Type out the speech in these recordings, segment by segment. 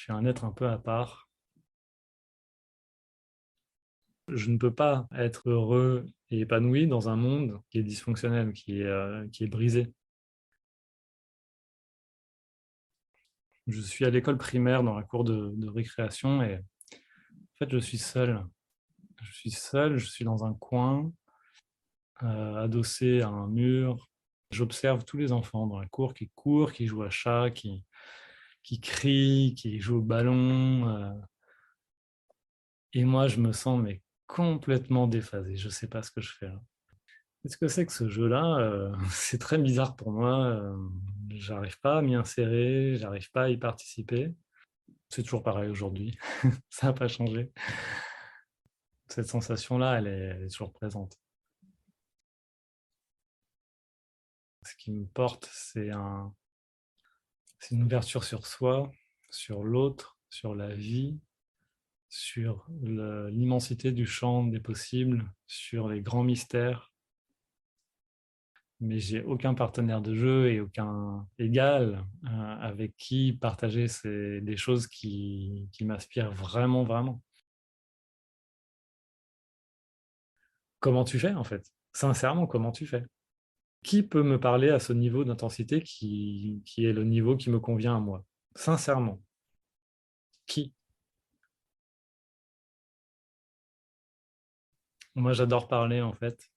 suis un être un peu à part. Je ne peux pas être heureux et épanoui dans un monde qui est dysfonctionnel, qui est brisé. Je suis à l'école primaire dans la cour de récréation et en fait, je suis seul. Je suis seul, je suis dans un coin, adossé à un mur. J'observe tous les enfants dans la cour qui courent, qui jouent à chat, qui crient, qui jouent au ballon. Et moi, je me sens mais complètement déphasé. Je ne sais pas ce que je fais là. Qu'est-ce que c'est que ce jeu-là? C'est très bizarre pour moi. J'arrive pas à m'y insérer, j'arrive pas à y participer. C'est toujours pareil aujourd'hui. Ça n'a pas changé. Cette sensation-là, elle est toujours présente. Ce qui me porte, c'est une ouverture sur soi, sur l'autre, sur la vie, sur l'immensité du champ des possibles, sur les grands mystères. Mais j'ai aucun partenaire de jeu et aucun égal avec qui partager des choses qui m'inspirent vraiment, vraiment. Comment tu fais en fait? Sincèrement, comment tu fais? Qui peut me parler à ce niveau d'intensité qui est le niveau qui me convient à moi? Sincèrement, qui? Moi, j'adore parler en fait,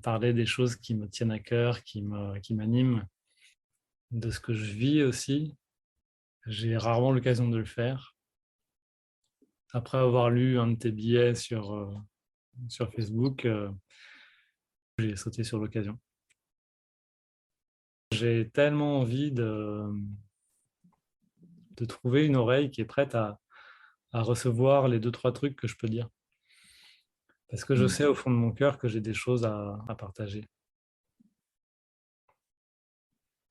parler des choses qui me tiennent à cœur, qui m'animent, de ce que je vis aussi. J'ai rarement l'occasion de le faire. Après avoir lu un de tes billets sur Facebook, j'ai sauté sur l'occasion. J'ai tellement envie de trouver une oreille qui est prête à recevoir les deux, trois trucs que je peux dire. Parce que je sais au fond de mon cœur que j'ai des choses à partager.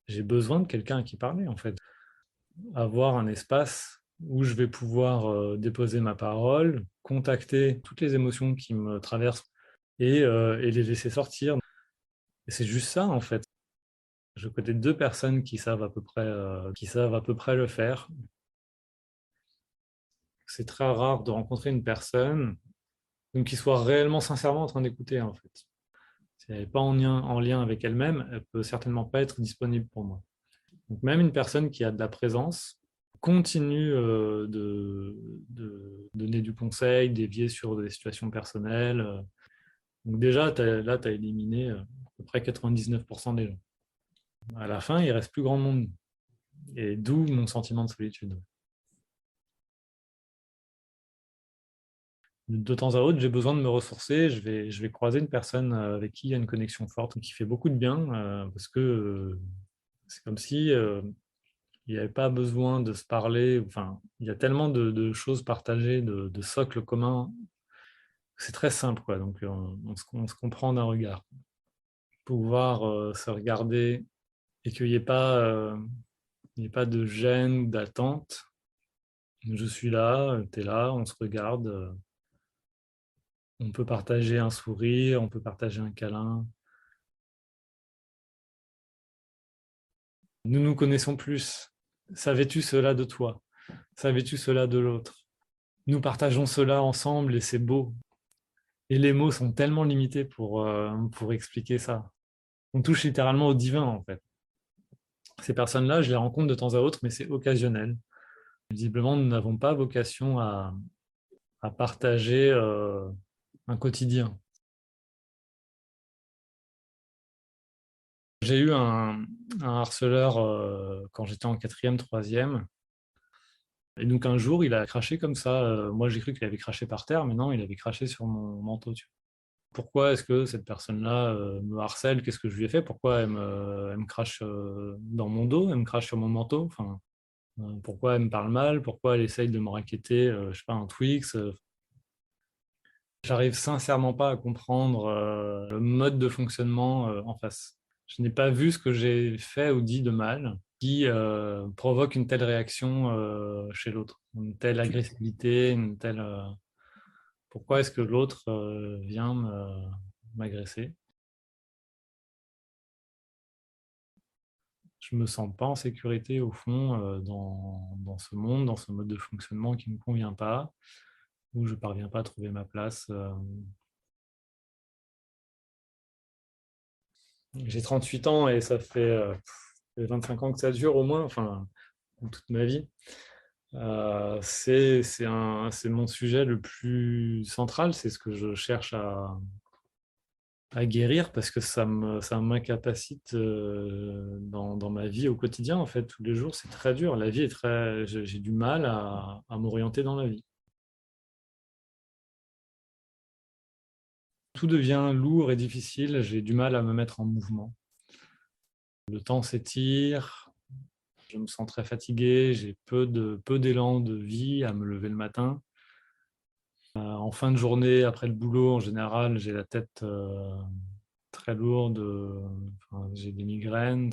J'ai besoin de quelqu'un à qui parler, en fait. Avoir un espace où je vais pouvoir déposer ma parole, contacter toutes les émotions qui me traversent et les laisser sortir. Et c'est juste ça, en fait. Je connais deux personnes qui savent à peu près le faire. C'est très rare de rencontrer une personne donc qui soit réellement sincèrement en train d'écouter, en fait. Si elle n'est pas en lien avec elle-même, elle peut certainement pas être disponible pour moi. Donc même une personne qui a de la présence continue de donner du conseil, dévier sur des situations personnelles. Donc déjà, là, tu as éliminé à peu près 99% des gens. À la fin, il reste plus grand monde. Et d'où mon sentiment de solitude. De temps à autre, j'ai besoin de me ressourcer. Je vais croiser une personne avec qui il y a une connexion forte, qui fait beaucoup de bien, parce que c'est comme si il n'y avait pas besoin de se parler. Enfin, il y a tellement de choses partagées, de socles communs. C'est très simple, quoi. Donc, on se comprend d'un regard. Pouvoir se regarder et qu'il n'y ait il n'y ait pas de gêne ou d'attente. Je suis là, tu es là, on se regarde. On peut partager un sourire, on peut partager un câlin. Nous nous connaissons plus. Savais-tu cela de toi? Savais-tu cela de l'autre? Nous partageons cela ensemble et c'est beau. Et les mots sont tellement limités pour expliquer ça. On touche littéralement au divin, en fait. Ces personnes-là, je les rencontre de temps à autre, mais c'est occasionnel. Visiblement, nous n'avons pas vocation à partager un quotidien. J'ai eu un harceleur quand j'étais en quatrième, troisième. Et donc un jour, il a craché comme ça. Moi, j'ai cru qu'il avait craché par terre, mais non, il avait craché sur mon manteau. Tu vois. Pourquoi est-ce que cette personne-là me harcèle? Qu'est-ce que je lui ai fait? Pourquoi elle me crache dans mon dos? Elle me crache sur mon manteau? Enfin, pourquoi elle me parle mal? Pourquoi elle essaye de me raqueter, je sais pas, un Twix? J'arrive sincèrement pas à comprendre le mode de fonctionnement en face. Je n'ai pas vu ce que j'ai fait ou dit de mal qui provoque une telle réaction chez l'autre, une telle agressivité, une telle. Pourquoi est-ce que l'autre vient m'agresser? je me sens pas en sécurité au fond dans ce monde, dans ce mode de fonctionnement qui ne me convient pas, où je parviens pas à trouver ma place. J'ai 38 ans et ça fait 25 ans que ça dure au moins, enfin toute ma vie. C'est mon sujet le plus central, c'est ce que je cherche à guérir parce que ça m'incapacite dans ma vie au quotidien, en fait, tous les jours, c'est très dur. La vie est très, j'ai du mal à m'orienter dans la vie. Tout devient lourd et difficile, j'ai du mal à me mettre en mouvement. Le temps s'étire, je me sens très fatigué, j'ai peu d'élan de vie à me lever le matin. En fin de journée, après le boulot, en général, j'ai la tête très lourde, enfin, j'ai des migraines.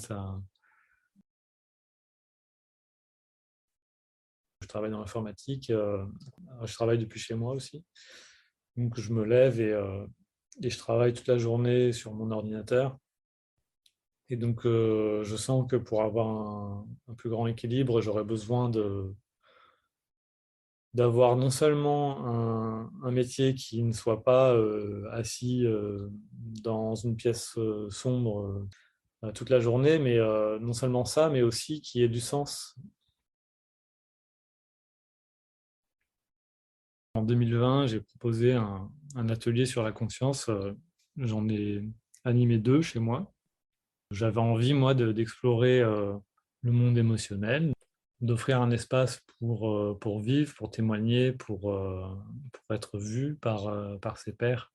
Je travaille dans l'informatique, je travaille depuis chez moi aussi. Donc je me lève et je travaille toute la journée sur mon ordinateur. Et donc je sens que pour avoir un plus grand équilibre, j'aurais besoin d'avoir non seulement un métier qui ne soit pas assis dans une pièce sombre toute la journée, mais non seulement ça, mais aussi qui ait du sens. En 2020, j'ai proposé un atelier sur la conscience. J'en ai animé 2 chez moi. J'avais envie, moi, d'explorer le monde émotionnel, d'offrir un espace pour vivre, pour témoigner, pour être vu par ses pairs.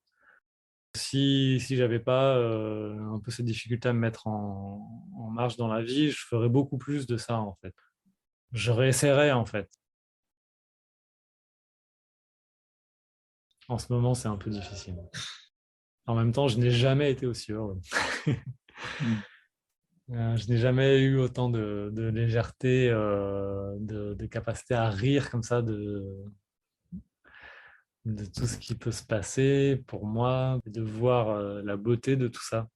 Si j'avais pas un peu cette difficulté à me mettre en marche dans la vie, je ferais beaucoup plus de ça, en fait. Je réessayerais, en fait. En ce moment, c'est un peu difficile. En même temps, je n'ai jamais été aussi heureux. Mm. Je n'ai jamais eu autant de légèreté, de capacité à rire comme ça de tout ce qui peut se passer pour moi, de voir la beauté de tout ça.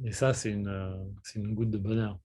Et ça, c'est une goutte de bonheur.